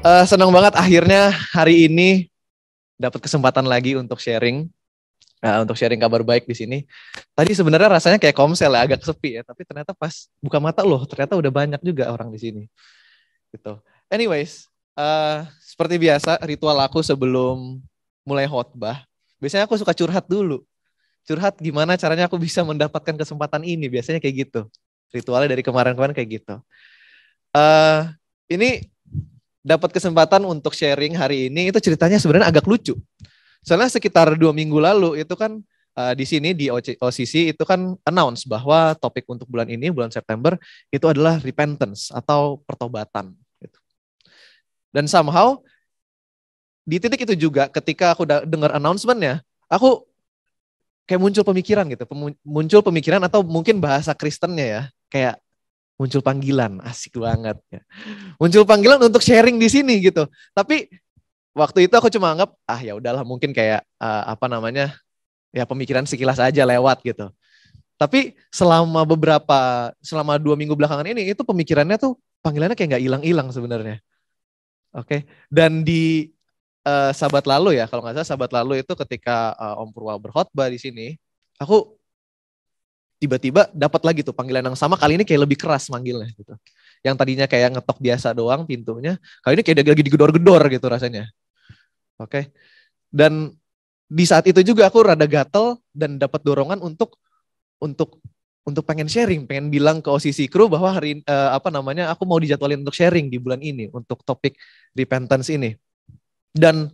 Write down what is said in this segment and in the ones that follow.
Senang banget akhirnya hari ini dapat kesempatan lagi untuk sharing, untuk sharing kabar baik di sini. Tadi sebenarnya rasanya kayak komsel ya, agak sepi ya, tapi ternyata pas buka mata loh, ternyata udah banyak juga orang di sini. Gitu. Anyways, seperti biasa ritual aku sebelum mulai khotbah, biasanya aku suka curhat dulu. Curhat gimana caranya aku bisa mendapatkan kesempatan ini, biasanya kayak gitu. Ritualnya dari kemarin-kemarin kayak gitu. Ini dapat kesempatan untuk sharing hari ini, itu ceritanya sebenarnya agak lucu. Soalnya sekitar 2 minggu lalu itu kan di sini di OCC itu kan announce bahwa topik untuk bulan ini, bulan September, itu adalah repentance atau pertobatan. Gitu. Dan somehow di titik itu juga ketika aku dengar announcement-nya, aku kayak muncul pemikiran gitu, muncul pemikiran atau mungkin bahasa Kristennya ya, kayak muncul panggilan, asik banget ya. Muncul panggilan untuk sharing di sini gitu. Tapi waktu itu aku cuma anggap ya udahlah mungkin kayak ya pemikiran sekilas aja lewat gitu. Tapi selama 2 minggu belakangan ini itu pemikirannya tuh panggilannya kayak nggak hilang-hilang sebenarnya. Oke. Dan di sabat lalu ya, kalau nggak salah sabat lalu itu ketika Om Purwa berkhotbah di sini, aku tiba-tiba dapat lagi tuh panggilan yang sama, kali ini kayak lebih keras manggilnya gitu. Yang tadinya kayak ngetok biasa doang pintunya, kali ini kayak lagi digedor-gedor gitu rasanya. Oke. Dan di saat itu juga aku rada gatel dan dapat dorongan untuk pengen sharing, pengen bilang ke OCC Crew bahwa aku mau dijadwalin untuk sharing di bulan ini untuk topik repentance ini. Dan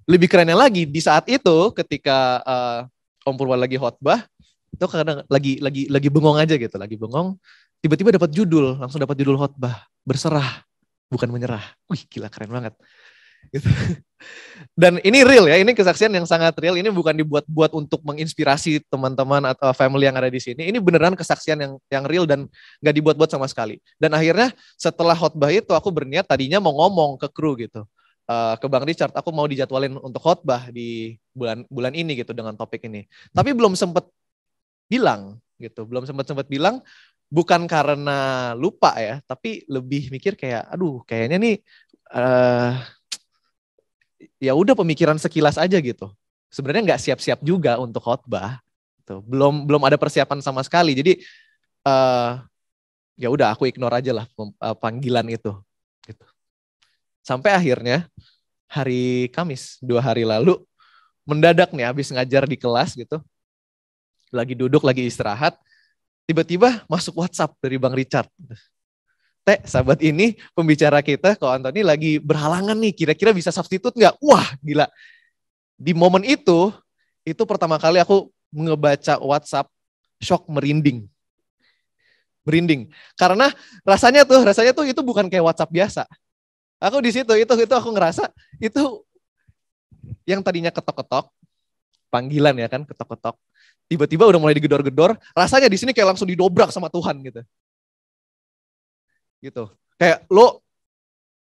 lebih kerennya lagi di saat itu ketika Om Purwa lagi khotbah, itu kadang lagi bengong aja gitu, lagi bengong, tiba-tiba langsung dapat judul khotbah, berserah bukan menyerah. Wih, gila keren banget. Gitu. Dan ini real ya, ini kesaksian yang sangat real. Ini bukan dibuat-buat untuk menginspirasi teman-teman atau family yang ada di sini. Ini beneran kesaksian yang real dan nggak dibuat-buat sama sekali. Dan akhirnya setelah khotbah itu aku berniat tadinya mau ngomong ke kru gitu, ke Bang Richard, aku mau dijadwalin untuk khotbah di bulan ini gitu dengan topik ini. Tapi belum sempat bilang gitu, belum sempat bilang. Bukan karena lupa ya, tapi lebih mikir kayak, aduh, kayaknya nih ya udah pemikiran sekilas aja gitu. Sebenarnya nggak siap-siap juga untuk khotbah. Gitu. Belum ada persiapan sama sekali. Jadi ya udah aku ignore aja lah panggilan itu. Gitu. Sampai akhirnya hari Kamis 2 hari lalu mendadak nih habis ngajar di kelas gitu, lagi duduk lagi istirahat, tiba-tiba masuk WhatsApp dari Bang Richard. Sahabat ini pembicara kita, Ko Antoni lagi berhalangan nih, kira-kira bisa substitute nggak? Wah, gila. Di momen itu pertama kali aku ngebaca WhatsApp, shock merinding. Merinding. Karena rasanya tuh itu bukan kayak WhatsApp biasa. Aku di situ, itu aku ngerasa, itu yang tadinya ketok-ketok, panggilan ya kan, ketok-ketok. Tiba-tiba udah mulai digedor-gedor, rasanya di sini kayak langsung didobrak sama Tuhan gitu. Gitu. Kayak lo,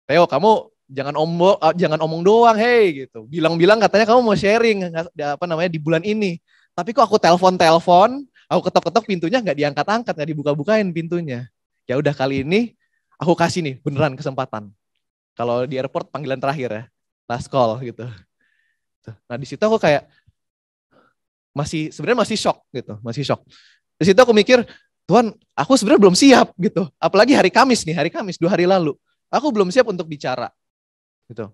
Theo, kamu jangan omong doang, hey gitu. Bilang-bilang katanya kamu mau sharing di bulan ini. Tapi kok aku telepon, aku ketok-ketok pintunya nggak diangkat-angkat, nggak dibuka-bukain pintunya. Ya udah kali ini aku kasih nih beneran kesempatan. Kalau di airport panggilan terakhir ya, last call gitu. Nah di situ aku kayak sebenarnya masih shock gitu, masih shock. Di situ aku mikir, Tuhan, aku sebenarnya belum siap gitu. Apalagi hari Kamis 2 hari lalu. Aku belum siap untuk bicara. Gitu.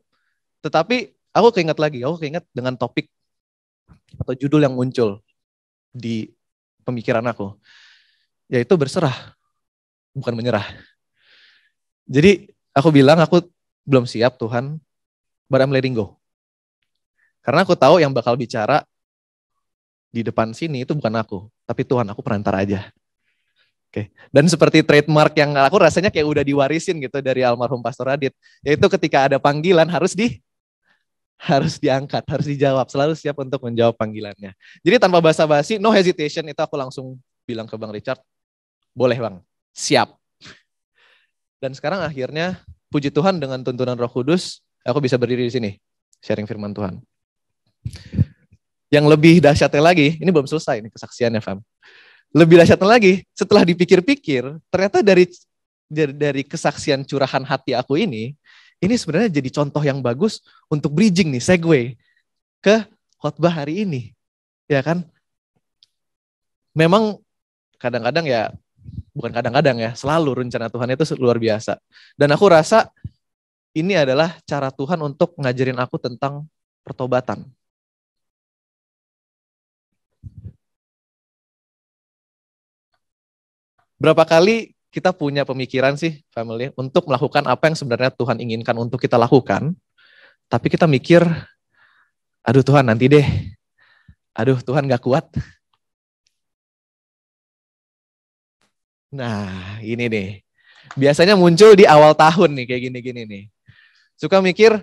Tetapi aku keinget dengan topik atau judul yang muncul di pemikiran aku. Yaitu berserah, bukan menyerah. Jadi aku bilang aku belum siap Tuhan, but I'm letting go. Karena aku tahu yang bakal bicara di depan sini itu bukan aku, tapi Tuhan, aku perantara aja. Oke. Dan seperti trademark yang aku rasanya kayak udah diwarisin gitu dari almarhum Pastor Adit, yaitu ketika ada panggilan harus diangkat, harus dijawab, selalu siap untuk menjawab panggilannya. Jadi tanpa basa-basi, no hesitation, itu aku langsung bilang ke Bang Richard, boleh Bang, siap. Dan sekarang akhirnya, puji Tuhan dengan tuntunan Roh Kudus, aku bisa berdiri di sini, sharing firman Tuhan. Yang lebih dahsyatnya lagi, ini belum selesai nih kesaksiannya, Fam. Lebih dahsyatnya lagi, setelah dipikir-pikir, ternyata dari kesaksian curahan hati aku ini ini sebenarnya jadi contoh yang bagus untuk bridging nih, segue ke khotbah hari ini. Ya kan? Memang kadang-kadang ya, bukan kadang-kadang ya, selalu rencana Tuhan itu luar biasa. Dan aku rasa ini adalah cara Tuhan untuk ngajarin aku tentang pertobatan. Berapa kali kita punya pemikiran sih, family, untuk melakukan apa yang sebenarnya Tuhan inginkan untuk kita lakukan, tapi kita mikir, aduh Tuhan nanti deh, aduh Tuhan gak kuat. Nah ini nih, biasanya muncul di awal tahun nih, kayak gini-gini nih. Suka mikir,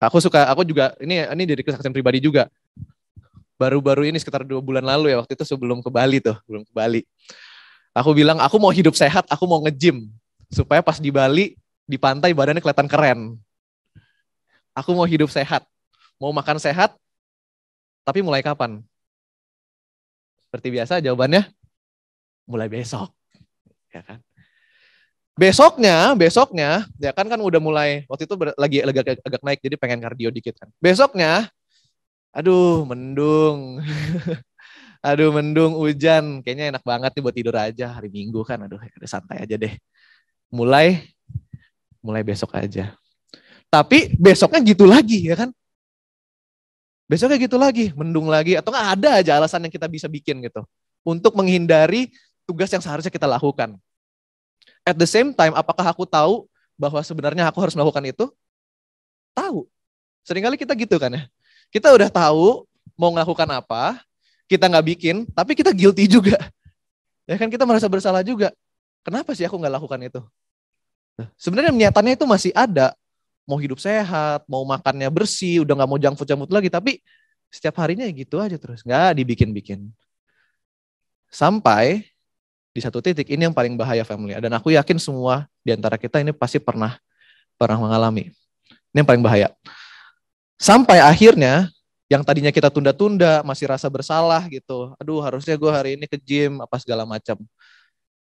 aku juga, ini dari kesaksian pribadi juga. Baru-baru ini sekitar 2 bulan lalu ya, waktu itu sebelum ke Bali tuh, belum ke Bali. Aku bilang, aku mau hidup sehat, aku mau nge-gym. Supaya pas di Bali, di pantai badannya kelihatan keren. Aku mau hidup sehat, mau makan sehat, tapi mulai kapan? Seperti biasa jawabannya, mulai besok. Ya kan? Besoknya, ya kan udah mulai, waktu itu lagi agak naik, jadi pengen kardio dikit kan. Besoknya, aduh mendung, aduh mendung, hujan, kayaknya enak banget nih buat tidur aja hari Minggu kan, aduh santai aja deh. Mulai besok aja. Tapi besoknya gitu lagi ya kan. Besoknya gitu lagi, mendung lagi, atau nggak ada aja alasan yang kita bisa bikin gitu. Untuk menghindari tugas yang seharusnya kita lakukan. At the same time, apakah aku tahu bahwa sebenarnya aku harus melakukan itu? Tahu. Seringkali kita gitu kan ya. Kita udah tahu mau melakukan apa, kita nggak bikin, tapi kita guilty juga. Ya kan kita merasa bersalah juga. Kenapa sih aku nggak lakukan itu? Sebenarnya niatannya itu masih ada. Mau hidup sehat, mau makannya bersih, udah nggak mau junk food lagi, tapi setiap harinya gitu aja terus, nggak dibikin-bikin. Sampai di satu titik, ini yang paling bahaya family. Dan aku yakin semua di antara kita ini pasti pernah mengalami. Ini yang paling bahaya. Sampai akhirnya, yang tadinya kita tunda-tunda, masih rasa bersalah gitu. Aduh harusnya gue hari ini ke gym, apa segala macam.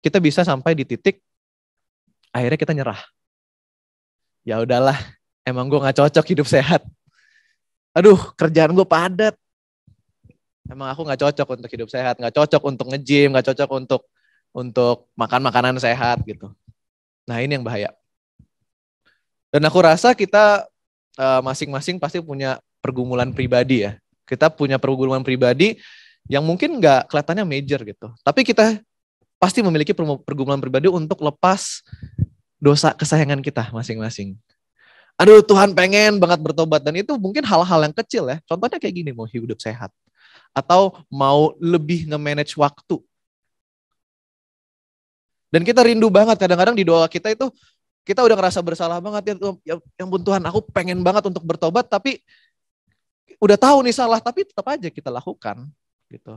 Kita bisa sampai di titik, akhirnya kita nyerah. Ya udahlah, emang gue nggak cocok hidup sehat. Aduh, kerjaan gue padat. Emang aku nggak cocok untuk hidup sehat, nggak cocok untuk nge-gym, nggak cocok untuk makan makanan sehat gitu. Nah ini yang bahaya. Dan aku rasa kita masing-masing pasti punya pergumulan pribadi ya. Kita punya pergumulan pribadi yang mungkin nggak kelihatannya major gitu. Tapi kita pasti memiliki pergumulan pribadi untuk lepas dosa kesayangan kita masing-masing. Aduh Tuhan pengen banget bertobat. Dan itu mungkin hal-hal yang kecil ya. Contohnya kayak gini, mau hidup sehat. Atau mau lebih nge-manage waktu. Dan kita rindu banget kadang-kadang di doa kita itu, kita udah ngerasa bersalah banget ya ampun Tuhan, aku pengen banget untuk bertobat, tapi udah tahu nih salah, tapi tetap aja kita lakukan gitu.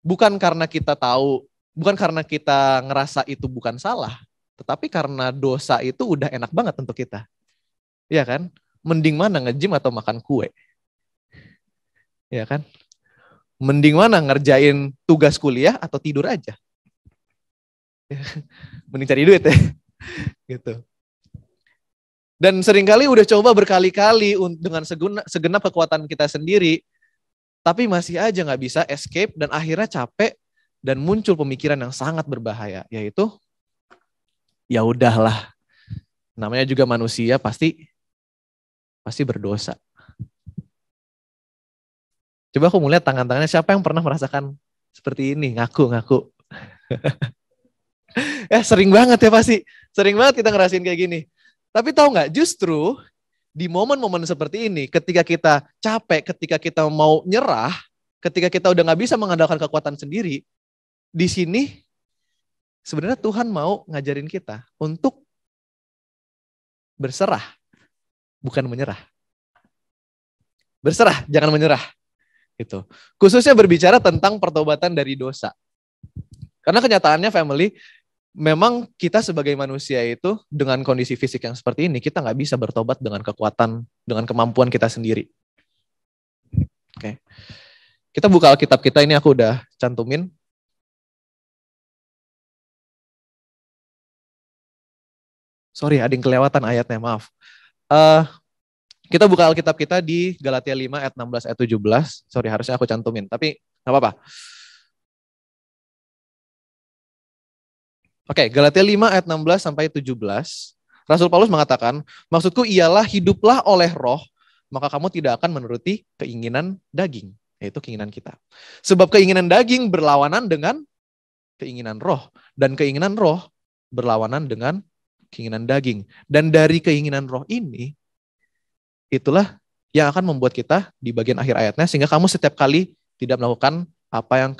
Bukan karena kita tahu, bukan karena kita ngerasa itu bukan salah, tetapi karena dosa itu udah enak banget untuk kita. Iya kan? Mending mana nge-gym atau makan kue? Iya kan? Mending mana ngerjain tugas kuliah atau tidur aja? Mending cari duit ya. Gitu. Dan seringkali udah coba berkali-kali dengan segenap kekuatan kita sendiri, tapi masih aja nggak bisa escape dan akhirnya capek dan muncul pemikiran yang sangat berbahaya, yaitu ya udahlah, namanya juga manusia pasti berdosa. Coba aku melihat tangan-tangannya, siapa yang pernah merasakan seperti ini, ngaku. Sering banget ya pasti, sering banget kita ngerasain kayak gini. Tapi tahu nggak, justru di momen-momen seperti ini, ketika kita capek, ketika kita mau nyerah, ketika kita udah nggak bisa mengandalkan kekuatan sendiri, di sini sebenarnya Tuhan mau ngajarin kita untuk berserah, bukan menyerah. Berserah, jangan menyerah. Gitu. Khususnya berbicara tentang pertobatan dari dosa. Karena kenyataannya family, memang kita sebagai manusia itu dengan kondisi fisik yang seperti ini, kita nggak bisa bertobat dengan kekuatan, dengan kemampuan kita sendiri. Oke. Kita buka Alkitab kita, ini aku udah cantumin. Sorry, ada yang kelewatan ayatnya, maaf. Eh, kita buka Alkitab kita di Galatia 5 ayat 16 ayat 17. Sorry, harusnya aku cantumin, tapi nggak apa-apa. Oke, Galatia 5 ayat 16 sampai 17. Rasul Paulus mengatakan, maksudku ialah hiduplah oleh roh, maka kamu tidak akan menuruti keinginan daging, yaitu keinginan kita. Sebab keinginan daging berlawanan dengan keinginan roh, dan keinginan roh berlawanan dengan keinginan daging. Dan dari keinginan roh ini, itulah yang akan membuat kita di bagian akhir ayatnya, sehingga kamu setiap kali tidak melakukan apa yang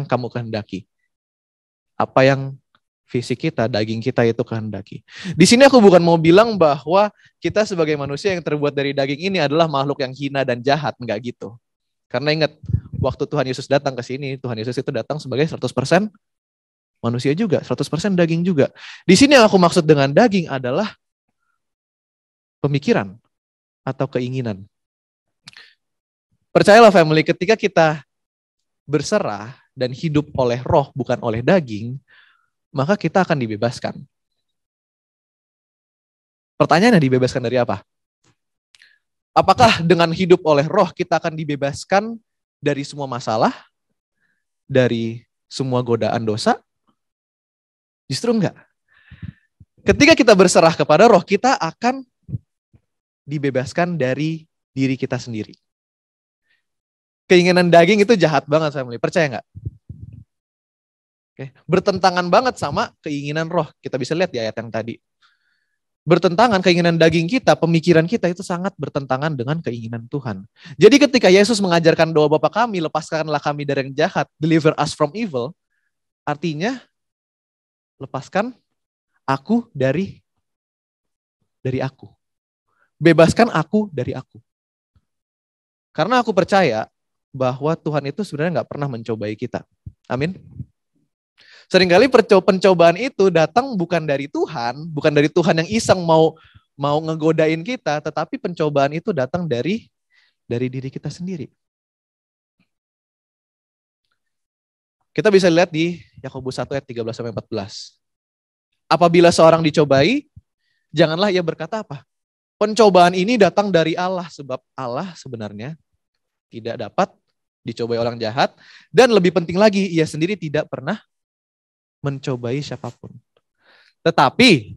kamu kehendaki. Apa yang fisik kita, daging kita itu kehendaki. Di sini aku bukan mau bilang bahwa kita sebagai manusia yang terbuat dari daging ini adalah makhluk yang hina dan jahat, enggak gitu. Karena ingat, waktu Tuhan Yesus datang ke sini, Tuhan Yesus itu datang sebagai 100% manusia juga, 100% daging juga. Di sini yang aku maksud dengan daging adalah pemikiran atau keinginan. Percayalah family, ketika kita berserah dan hidup oleh roh bukan oleh daging, maka kita akan dibebaskan. Pertanyaannya, dibebaskan dari apa? Apakah dengan hidup oleh roh kita akan dibebaskan dari semua masalah? Dari semua godaan dosa? Justru enggak. Ketika kita berserah kepada roh, kita akan dibebaskan dari diri kita sendiri. Keinginan daging itu jahat banget, family. Percaya nggak? Oke. Bertentangan banget sama keinginan roh. Kita bisa lihat di ayat yang tadi. Bertentangan, keinginan daging kita, pemikiran kita itu sangat bertentangan dengan keinginan Tuhan. Jadi ketika Yesus mengajarkan doa Bapa kami, lepaskanlah kami dari yang jahat, deliver us from evil, artinya lepaskan aku dari aku. Bebaskan aku dari aku. Karena aku percaya bahwa Tuhan itu sebenarnya nggak pernah mencobai kita. Amin. Seringkali pencobaan itu datang bukan dari Tuhan yang iseng mau ngegodain kita, tetapi pencobaan itu datang dari diri kita sendiri. Kita bisa lihat di Yakobus 1 ayat 13 sampai 14. Apabila seorang dicobai, janganlah ia berkata apa? Pencobaan ini datang dari Allah, sebab Allah sebenarnya tidak dapat dicobai orang jahat, dan lebih penting lagi, ia sendiri tidak pernah mencobai siapapun. Tetapi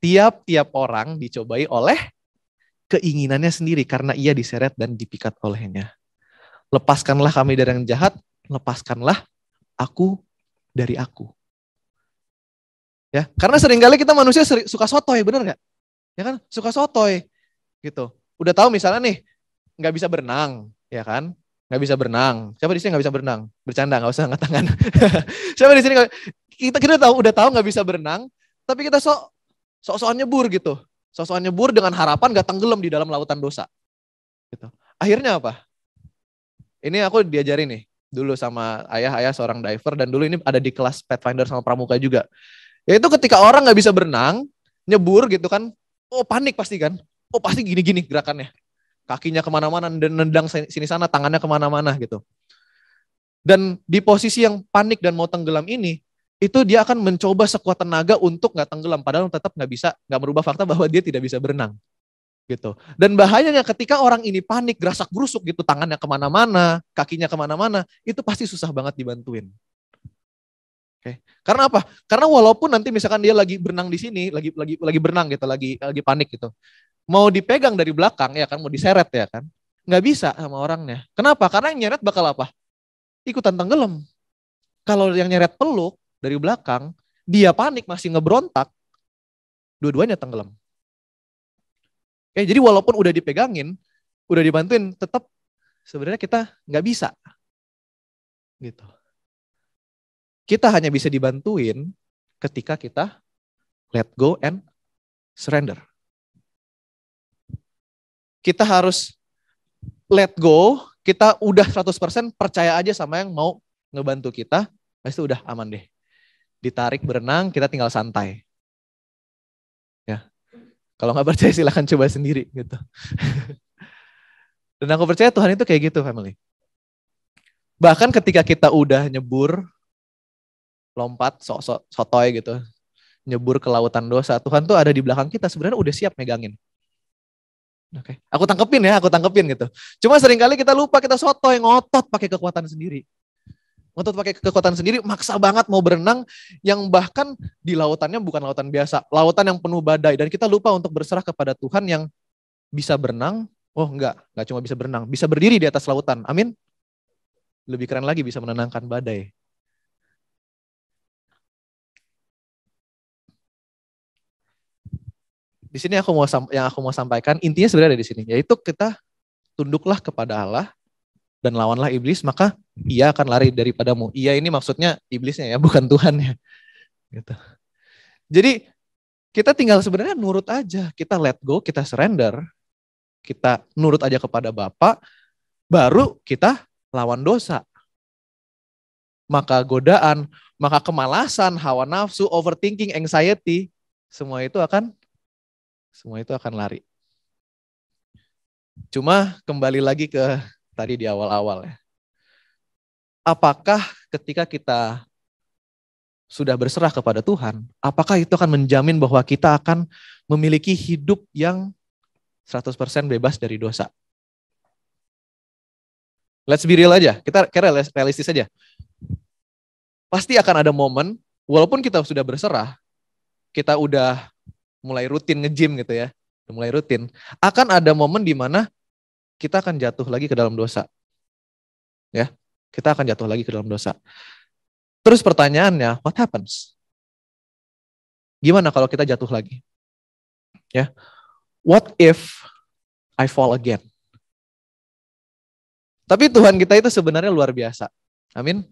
tiap-tiap orang dicobai oleh keinginannya sendiri karena ia diseret dan dipikat olehnya. Lepaskanlah kami dari yang jahat, lepaskanlah aku dari aku. Ya, karena seringkali kita manusia suka sotoy, bener nggak? Ya kan, suka sotoy gitu. Udah tahu misalnya nih nggak bisa berenang, ya kan? Nggak bisa berenang. Siapa di sini nggak bisa berenang? Bercanda, nggak usah angkat tangan. Siapa di sini kita udah tahu nggak bisa berenang, tapi kita sok-sokan nyebur gitu. Sok-sokan nyebur dengan harapan nggak tenggelam di dalam lautan dosa. Gitu. Akhirnya apa? Ini aku diajarin nih dulu sama ayah seorang diver, dan dulu ini ada di kelas Pathfinder sama Pramuka juga. Yaitu ketika orang nggak bisa berenang, nyebur gitu kan, oh panik pasti kan, oh pasti gini-gini gerakannya. Kakinya kemana-mana, nendang sini sana, tangannya kemana-mana gitu. Dan di posisi yang panik dan mau tenggelam ini, itu dia akan mencoba sekuat tenaga untuk nggak tenggelam, padahal tetap nggak merubah fakta bahwa dia tidak bisa berenang. Gitu. Dan bahayanya ketika orang ini panik, gerasak gerusuk gitu, tangannya kemana-mana, kakinya kemana-mana, itu pasti susah banget dibantuin. Oke. Karena apa? Karena walaupun nanti misalkan dia lagi berenang di sini, lagi berenang gitu, lagi panik gitu. Mau dipegang dari belakang ya kan, mau diseret ya kan, nggak bisa sama orangnya. Kenapa? Karena yang nyeret bakal apa? Ikutan tenggelam. Kalau yang nyeret peluk dari belakang, dia panik masih ngebrontak, dua-duanya tenggelam. Oke, jadi walaupun udah dipegangin, udah dibantuin, tetap sebenarnya kita nggak bisa. Gitu. Kita hanya bisa dibantuin ketika kita let go and surrender. Kita harus let go, kita udah 100% percaya aja sama yang mau ngebantu kita, pasti udah aman deh. Ditarik berenang, kita tinggal santai. Ya. Kalau nggak percaya silahkan coba sendiri gitu. Dan aku percaya Tuhan itu kayak gitu, family. Bahkan ketika kita udah nyebur, lompat, sotoy gitu, nyebur ke lautan dosa, Tuhan tuh ada di belakang kita, sebenarnya udah siap megangin. Oke, aku tangkepin gitu. Cuma seringkali kita lupa, kita sotoy, ngotot pakai kekuatan sendiri. Ngotot pakai kekuatan sendiri, maksa banget mau berenang, yang bahkan di lautannya bukan lautan biasa, lautan yang penuh badai, dan kita lupa untuk berserah kepada Tuhan yang bisa berenang. Oh enggak cuma bisa berenang, bisa berdiri di atas lautan. Amin. Lebih keren lagi, bisa menenangkan badai. Di sini yang aku mau sampaikan, intinya sebenarnya ada di sini, yaitu kita tunduklah kepada Allah dan lawanlah iblis, maka ia akan lari daripadamu. Ia ini maksudnya iblisnya ya, bukan Tuhan ya. Gitu. Jadi kita tinggal sebenarnya nurut aja, kita let go, kita surrender, kita nurut aja kepada Bapa, baru kita lawan dosa. Maka godaan, maka kemalasan, hawa nafsu, overthinking, anxiety, semua itu akan lari. Cuma kembali lagi ke tadi di awal-awal ya. Apakah ketika kita sudah berserah kepada Tuhan, apakah itu akan menjamin bahwa kita akan memiliki hidup yang 100% bebas dari dosa? Let's be real aja, kita realistis aja. Pasti akan ada momen, walaupun kita sudah berserah, kita udah mulai rutin nge-gym gitu ya, mulai rutin, akan ada momen di mana kita akan jatuh lagi ke dalam dosa. Ya, kita akan jatuh lagi ke dalam dosa. Terus pertanyaannya, what happens? Gimana kalau kita jatuh lagi? Ya, what if I fall again? Tapi Tuhan kita itu sebenarnya luar biasa. Amin.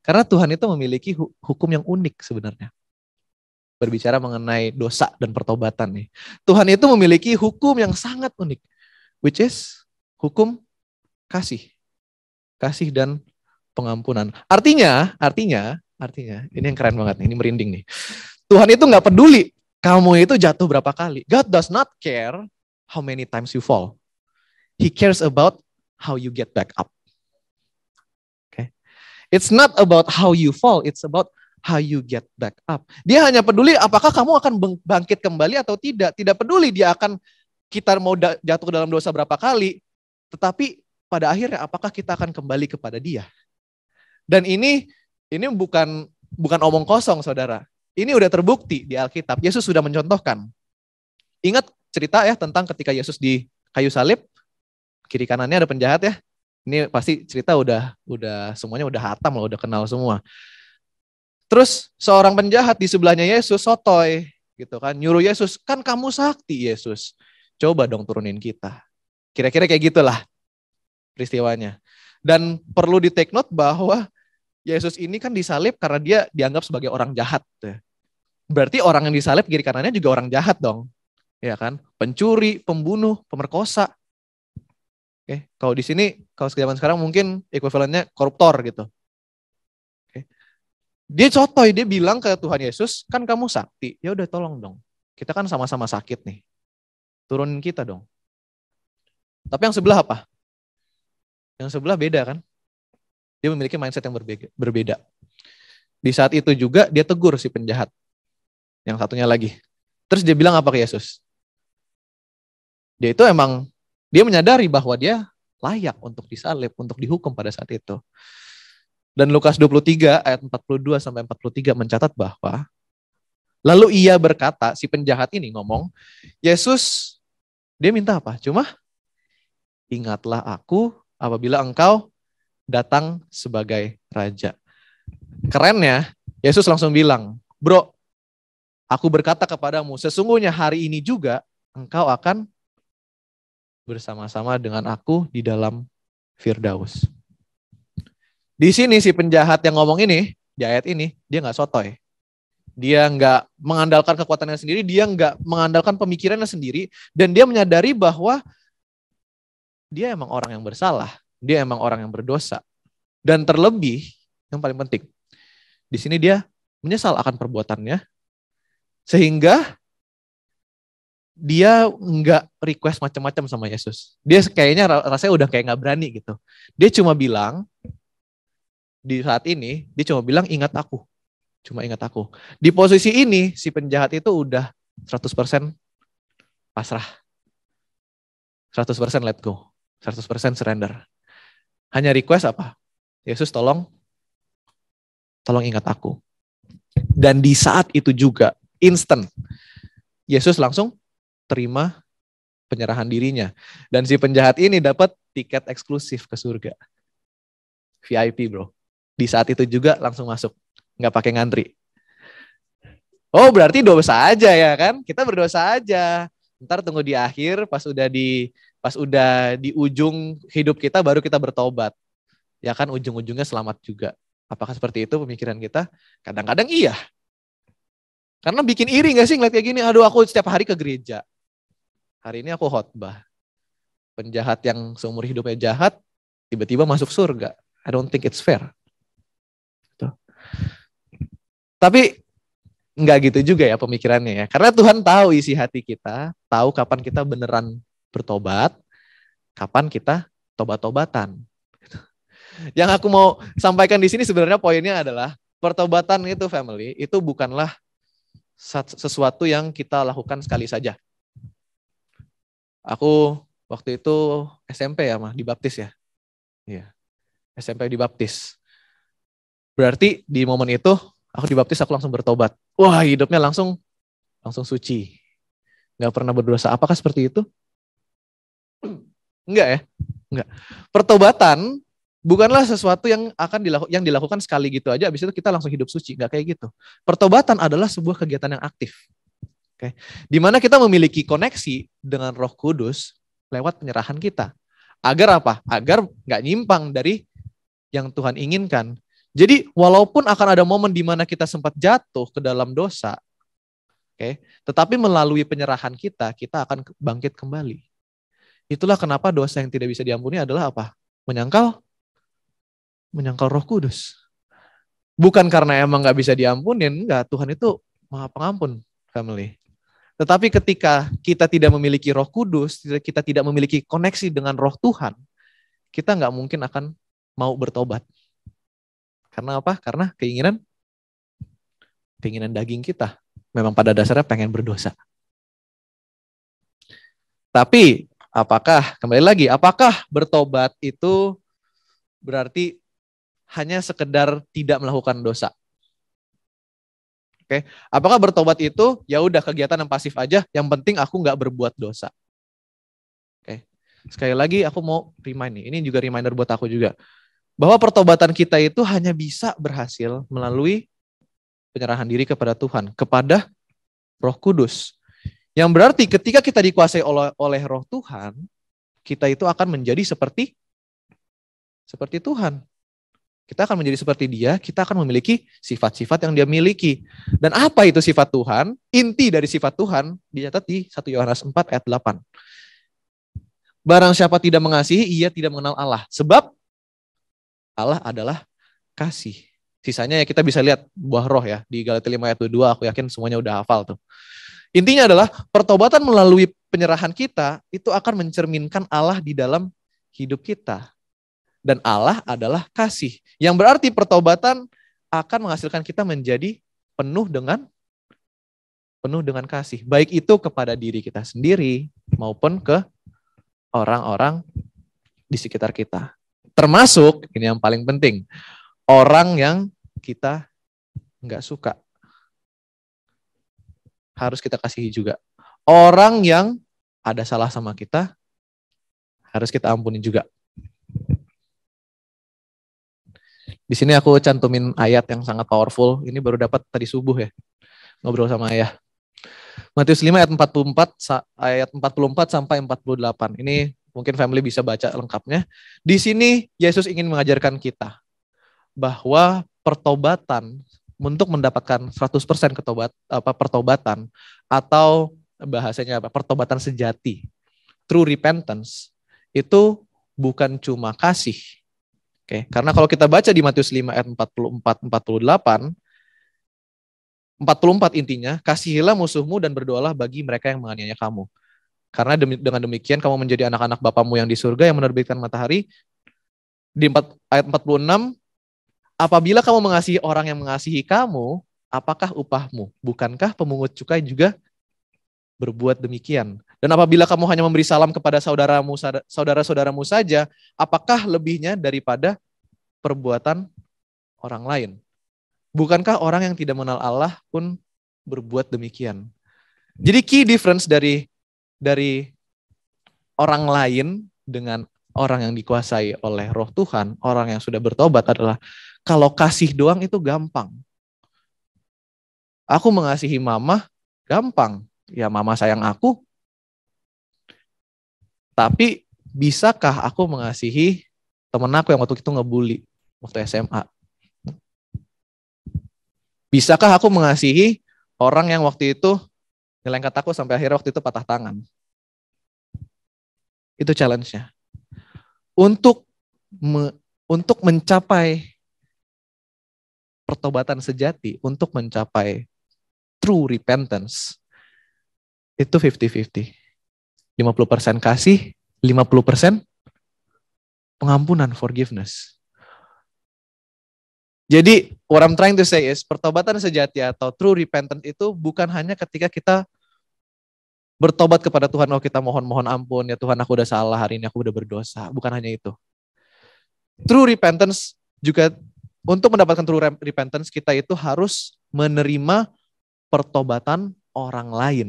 Karena Tuhan itu memiliki hukum yang unik sebenarnya. Berbicara mengenai dosa dan pertobatan nih. Tuhan itu memiliki hukum yang sangat unik, which is hukum kasih. Kasih dan pengampunan. Artinya, ini yang keren banget nih, ini merinding nih. Tuhan itu nggak peduli kamu itu jatuh berapa kali. God does not care how many times you fall. He cares about how you get back up. Okay? It's not about how you fall, it's about how you get back up. Dia hanya peduli apakah kamu akan bangkit kembali atau tidak. Tidak peduli dia akan kita mau jatuh ke dalam dosa berapa kali. Tetapi pada akhirnya apakah kita akan kembali kepada dia. Dan ini bukan omong kosong saudara. Ini udah terbukti di Alkitab. Yesus sudah mencontohkan. Ingat cerita ya tentang ketika Yesus di kayu salib. Kiri kanannya ada penjahat ya. Ini pasti cerita udah semuanya udah hatam loh, udah kenal semua. Terus seorang penjahat di sebelahnya Yesus sotoy gitu kan, nyuruh Yesus, kan kamu sakti Yesus, coba dong turunin kita. Kira-kira kayak gitulah peristiwanya. Dan perlu di take note bahwa Yesus ini kan disalib karena dia dianggap sebagai orang jahat. Berarti orang yang disalib kiri kanannya juga orang jahat dong, ya kan? Pencuri, pembunuh, pemerkosa. Oke, kalau di sini, kalau zaman sekarang mungkin ekuivalennya koruptor gitu. Dia cotoy, dia bilang ke Tuhan Yesus, kan kamu sakti, ya udah tolong dong. Kita kan sama-sama sakit nih. Turunin kita dong. Tapi yang sebelah apa? Yang sebelah beda kan? Dia memiliki mindset yang berbeda. Di saat itu juga dia tegur si penjahat. Yang satunya lagi. Terus dia bilang apa ke Yesus? Dia itu dia menyadari bahwa dia layak untuk disalib, untuk dihukum pada saat itu. Dan Lukas 23 ayat 42 sampai 43 mencatat bahwa lalu ia berkata, si penjahat ini ngomong, Yesus, dia minta apa? Cuma ingatlah aku apabila engkau datang sebagai raja. Kerennya, Yesus langsung bilang, bro, aku berkata kepadamu, sesungguhnya hari ini juga engkau akan bersama-sama dengan aku di dalam Firdaus. Di sini si penjahat yang ngomong ini, di ayat ini, dia nggak sotoy. Dia nggak mengandalkan kekuatannya sendiri, dia nggak mengandalkan pemikirannya sendiri, dan dia menyadari bahwa dia emang orang yang bersalah, dia emang orang yang berdosa. Dan terlebih, yang paling penting, di sini dia menyesal akan perbuatannya, sehingga dia nggak request macam-macam sama Yesus. Dia kayaknya rasanya udah kayak nggak berani gitu. Dia cuma bilang, di saat ini, dia cuma bilang, ingat aku. Cuma ingat aku. Di posisi ini, si penjahat itu udah 100% pasrah. 100% let go. 100% surrender. Hanya request apa? Yesus tolong ingat aku. Dan di saat itu juga, instant, Yesus langsung terima penyerahan dirinya. Dan si penjahat ini dapat tiket eksklusif ke surga. VIP bro. Di saat itu juga langsung masuk. Nggak pakai ngantri. Oh berarti dosa aja ya kan? Kita berdosa aja. Ntar tunggu di akhir pas udah di ujung hidup kita baru kita bertobat. Ya kan ujung-ujungnya selamat juga. Apakah seperti itu pemikiran kita? Kadang-kadang iya. Karena bikin iri gak sih ngeliat kayak gini? Aduh aku setiap hari ke gereja. Hari ini aku khotbah. Penjahat yang seumur hidupnya jahat, tiba-tiba masuk surga. I don't think it's fair. Tuh. Tapi nggak gitu juga ya pemikirannya ya. Karena Tuhan tahu isi hati kita, tahu kapan kita beneran bertobat, kapan kita tobat-tobatan. Yang aku mau sampaikan di sini sebenarnya poinnya adalah pertobatan itu family, itu bukanlah sesuatu yang kita lakukan sekali saja. Aku waktu itu SMP ya mah dibaptis ya. Iya. SMP dibaptis. Berarti di momen itu aku dibaptis aku langsung bertobat. Wah, hidupnya langsung suci. Nggak pernah berdosa. Apakah seperti itu? Enggak ya? Enggak. Pertobatan bukanlah sesuatu yang akan dilakukan sekali gitu aja, habis itu kita langsung hidup suci. Enggak kayak gitu. Pertobatan adalah sebuah kegiatan yang aktif. Oke. Di mana kita memiliki koneksi dengan Roh Kudus lewat penyerahan kita. Agar apa? Agar nggak nyimpang dari yang Tuhan inginkan. Jadi walaupun akan ada momen di mana kita sempat jatuh ke dalam dosa, tetapi melalui penyerahan kita akan bangkit kembali. Itulah kenapa dosa yang tidak bisa diampuni adalah apa? Menyangkal Roh Kudus. Bukan karena emang nggak bisa diampunin, enggak. Tuhan itu Maha Pengampun, family. Tetapi ketika kita tidak memiliki Roh Kudus, kita tidak memiliki koneksi dengan Roh Tuhan, kita nggak mungkin akan mau bertobat. Karena apa? Karena keinginan daging kita memang pada dasarnya pengen berdosa. Tapi kembali lagi, apakah bertobat itu berarti hanya sekedar tidak melakukan dosa? Oke, apakah bertobat itu ya udah kegiatan yang pasif aja, yang penting aku nggak berbuat dosa? Oke, sekali lagi aku mau remind nih, ini juga reminder buat aku juga, bahwa pertobatan kita itu hanya bisa berhasil melalui penyerahan diri kepada Tuhan, kepada Roh Kudus. Yang berarti ketika kita dikuasai oleh Roh Tuhan, kita itu akan menjadi seperti Tuhan. Kita akan menjadi seperti Dia, kita akan memiliki sifat-sifat yang Dia miliki. Dan apa itu sifat Tuhan? Inti dari sifat Tuhan dicatat di 1 Yohanes 4 ayat 8. Barang siapa tidak mengasihi, ia tidak mengenal Allah. Sebab Allah adalah kasih. Sisanya ya kita bisa lihat buah roh ya. Di Galatia 5 ayat 22 aku yakin semuanya udah hafal tuh. Intinya adalah pertobatan melalui penyerahan kita itu akan mencerminkan Allah di dalam hidup kita. Dan Allah adalah kasih. Yang berarti pertobatan akan menghasilkan kita menjadi penuh dengan kasih. Baik itu kepada diri kita sendiri maupun ke orang-orang di sekitar kita. Termasuk, ini yang paling penting, orang yang kita nggak suka. Harus kita kasihi juga. Orang yang ada salah sama kita, harus kita ampuni juga. Di sini aku cantumin ayat yang sangat powerful. Ini baru dapat tadi subuh ya. Ngobrol sama ayah. Matius 5 ayat 44 sampai 48. Ini mungkin family bisa baca lengkapnya. Di sini Yesus ingin mengajarkan kita bahwa pertobatan untuk mendapatkan 100% pertobatan atau bahasanya pertobatan sejati, true repentance, itu bukan cuma kasih. Karena kalau kita baca di Matius 5 ayat 44 intinya, kasihilah musuhmu dan berdoalah bagi mereka yang menganiaya kamu. Karena dengan demikian kamu menjadi anak-anak Bapamu yang di surga yang menerbitkan matahari. Di ayat 46, apabila kamu mengasihi orang yang mengasihi kamu, apakah upahmu? Bukankah pemungut cukai juga berbuat demikian? Dan apabila kamu hanya memberi salam kepada saudara-saudaramu saja, apakah lebihnya daripada perbuatan orang lain? Bukankah orang yang tidak mengenal Allah pun berbuat demikian? Jadi key difference dari orang lain dengan orang yang dikuasai oleh Roh Tuhan, orang yang sudah bertobat adalah kalau kasih doang itu gampang. Aku mengasihi mama gampang. Ya mama sayang aku. Tapi bisakah aku mengasihi temen aku yang waktu itu ngebully waktu SMA? Bisakah aku mengasihi orang yang waktu itu nyelengkat aku sampai akhirnya waktu itu patah tangan? Itu challenge-nya. Untuk mencapai pertobatan sejati, untuk mencapai true repentance, itu 50-50. 50% kasih, 50% pengampunan, forgiveness. Jadi, what I'm trying to say is, pertobatan sejati atau true repentance itu bukan hanya ketika kita bertobat kepada Tuhan, oh kita mohon ampun, ya Tuhan aku udah salah, hari ini aku udah berdosa. Bukan hanya itu. True repentance juga, untuk mendapatkan true repentance, kita itu harus menerima pertobatan orang lain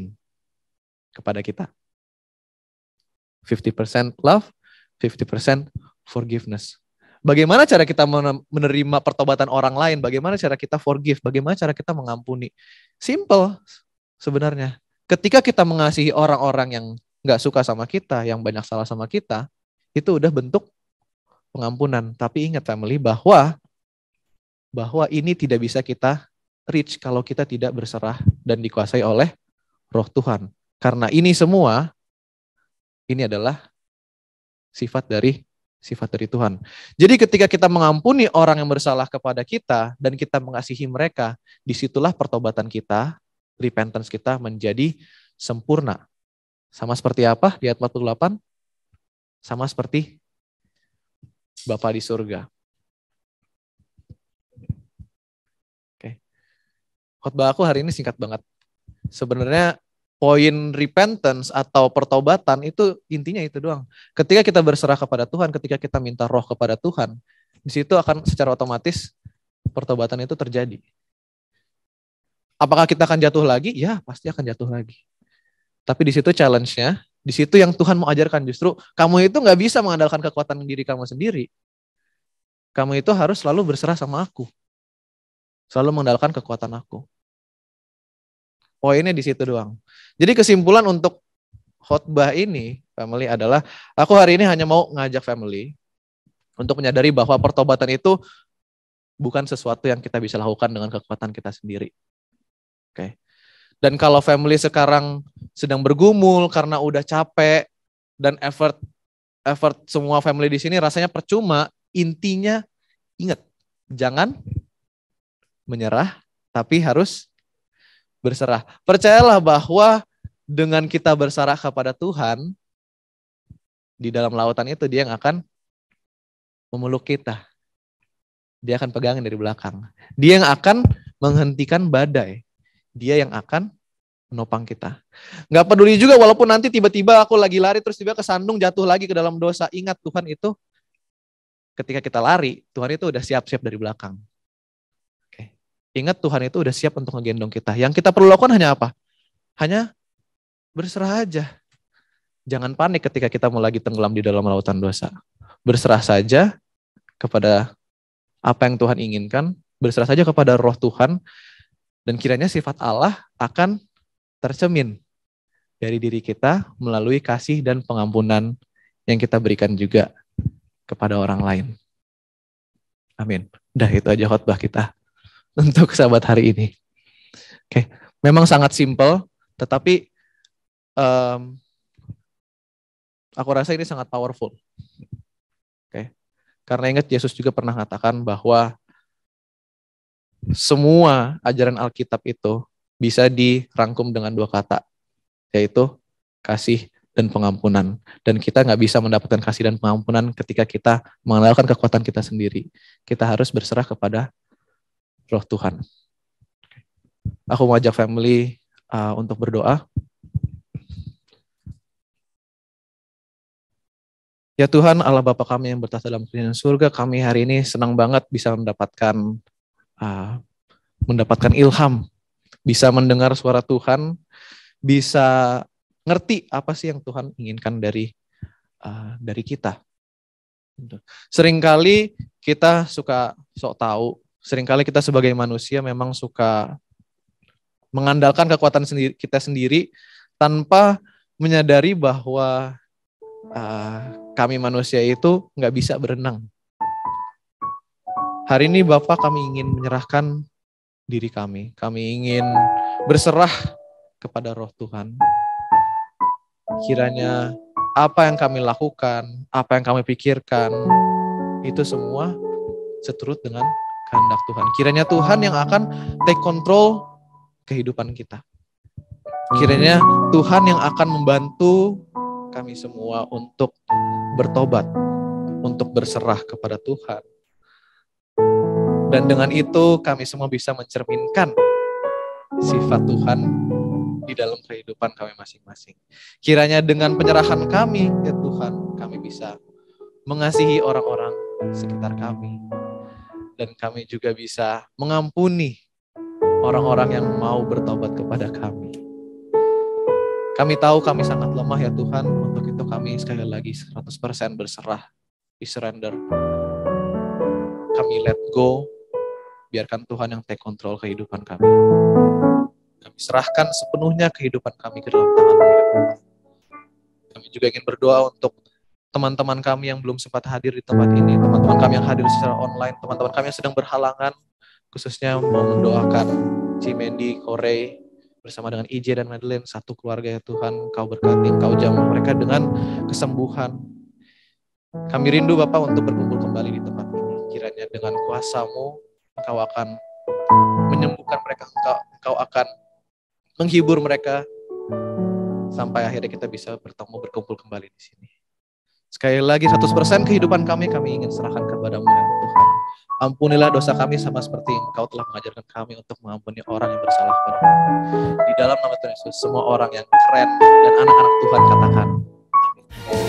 kepada kita. 50% love, 50% forgiveness. Bagaimana cara kita menerima pertobatan orang lain? Bagaimana cara kita forgive? Bagaimana cara kita mengampuni? Simple sebenarnya. Ketika kita mengasihi orang-orang yang gak suka sama kita, yang banyak salah sama kita, itu udah bentuk pengampunan. Tapi ingat family, bahwa ini tidak bisa kita reach kalau kita tidak berserah dan dikuasai oleh Roh Tuhan. Karena ini semua, ini adalah sifat dari Tuhan. Jadi ketika kita mengampuni orang yang bersalah kepada kita dan kita mengasihi mereka, disitulah pertobatan kita, repentance kita menjadi sempurna. Sama seperti apa di ayat 48? Sama seperti Bapa di surga. Oke. Khotbah aku hari ini singkat banget. Sebenarnya poin repentance atau pertobatan itu intinya itu doang. Ketika kita berserah kepada Tuhan, ketika kita minta roh kepada Tuhan, di situ akan secara otomatis pertobatan itu terjadi. Apakah kita akan jatuh lagi? Ya, pasti akan jatuh lagi. Tapi di situ challenge-nya, di situ yang Tuhan mau ajarkan justru, kamu itu nggak bisa mengandalkan kekuatan diri kamu sendiri. Kamu itu harus selalu berserah sama aku. Selalu mengandalkan kekuatan aku. Poinnya di situ doang. Jadi kesimpulan untuk khotbah ini, family, adalah aku hari ini hanya mau ngajak family untuk menyadari bahwa pertobatan itu bukan sesuatu yang kita bisa lakukan dengan kekuatan kita sendiri. Oke. Dan kalau family sekarang sedang bergumul karena udah capek dan effort semua family di sini rasanya percuma, intinya ingat, jangan menyerah, tapi harus berserah. Percayalah bahwa dengan kita berserah kepada Tuhan, di dalam lautan itu dia yang akan memeluk kita. Dia akan pegangin dari belakang. Dia yang akan menghentikan badai. Dia yang akan menopang kita. Gak peduli juga walaupun nanti tiba-tiba aku lagi lari terus tiba kesandung jatuh lagi ke dalam dosa. Ingat Tuhan itu ketika kita lari, Tuhan itu udah siap-siap dari belakang. Ingat Tuhan itu udah siap untuk ngegendong kita. Yang kita perlu lakukan hanya apa? Hanya berserah aja. Jangan panik ketika kita mau lagi tenggelam di dalam lautan dosa. Berserah saja kepada apa yang Tuhan inginkan. Berserah saja kepada Roh Tuhan. Dan kiranya sifat Allah akan tercermin dari diri kita melalui kasih dan pengampunan yang kita berikan juga kepada orang lain. Amin. Udah itu aja khotbah kita untuk sahabat hari ini. Oke, memang sangat simpel, tetapi aku rasa ini sangat powerful. Oke, karena ingat Yesus juga pernah mengatakan bahwa semua ajaran Alkitab itu bisa dirangkum dengan 2 kata, yaitu kasih dan pengampunan. Dan kita nggak bisa mendapatkan kasih dan pengampunan ketika kita mengandalkan kekuatan kita sendiri. Kita harus berserah kepada Roh Tuhan. Aku mau ajak family untuk berdoa. Ya Tuhan, Allah Bapa kami yang bertahta dalam kerajaan surga, kami hari ini senang banget bisa mendapatkan ilham, bisa mendengar suara Tuhan, bisa ngerti apa sih yang Tuhan inginkan dari kita. Seringkali kita suka sok tahu, seringkali kita sebagai manusia memang suka mengandalkan kekuatan kita sendiri tanpa menyadari bahwa kami manusia itu nggak bisa berenang. Hari ini Bapak, kami ingin menyerahkan diri kami. Kami ingin berserah kepada Roh Tuhan. Kiranya apa yang kami lakukan, apa yang kami pikirkan, itu semua seturut dengan kehendak Tuhan. Kiranya Tuhan yang akan take control kehidupan kita. Kiranya Tuhan yang akan membantu kami semua untuk bertobat, untuk berserah kepada Tuhan. Dan dengan itu kami semua bisa mencerminkan sifat Tuhan di dalam kehidupan kami masing-masing. Kiranya dengan penyerahan kami ke Tuhan, kami bisa mengasihi orang-orang sekitar kami. Dan kami juga bisa mengampuni orang-orang yang mau bertobat kepada kami. Kami tahu kami sangat lemah ya Tuhan, untuk itu kami sekali lagi 100% berserah, we surrender. Kami let go, biarkan Tuhan yang take control kehidupan kami. Kami serahkan sepenuhnya kehidupan kami ke dalam tangan-Mu ya Tuhan. Kami juga ingin berdoa untuk teman-teman kami yang belum sempat hadir di tempat ini, teman-teman kami yang hadir secara online, teman-teman kami yang sedang berhalangan, khususnya mau mendoakan Cimendi, Korey, bersama dengan IJ dan Madeline, satu keluarga ya Tuhan. Kau berkati, Kau jamah mereka dengan kesembuhan. Kami rindu Bapak untuk berkumpul kembali di tempat ini. Kiranya dengan kuasa-Mu, Engkau akan menyembuhkan mereka, Engkau akan menghibur mereka, sampai akhirnya kita bisa berkumpul kembali di sini. Sekali lagi 100% kehidupan kami ingin serahkan kepada-Mu ya Tuhan. Ampunilah dosa kami sama seperti Engkau telah mengajarkan kami untuk mengampuni orang yang bersalah kepada kami. Di dalam nama Tuhan Yesus, semua orang yang keren dan anak-anak Tuhan katakan, amin.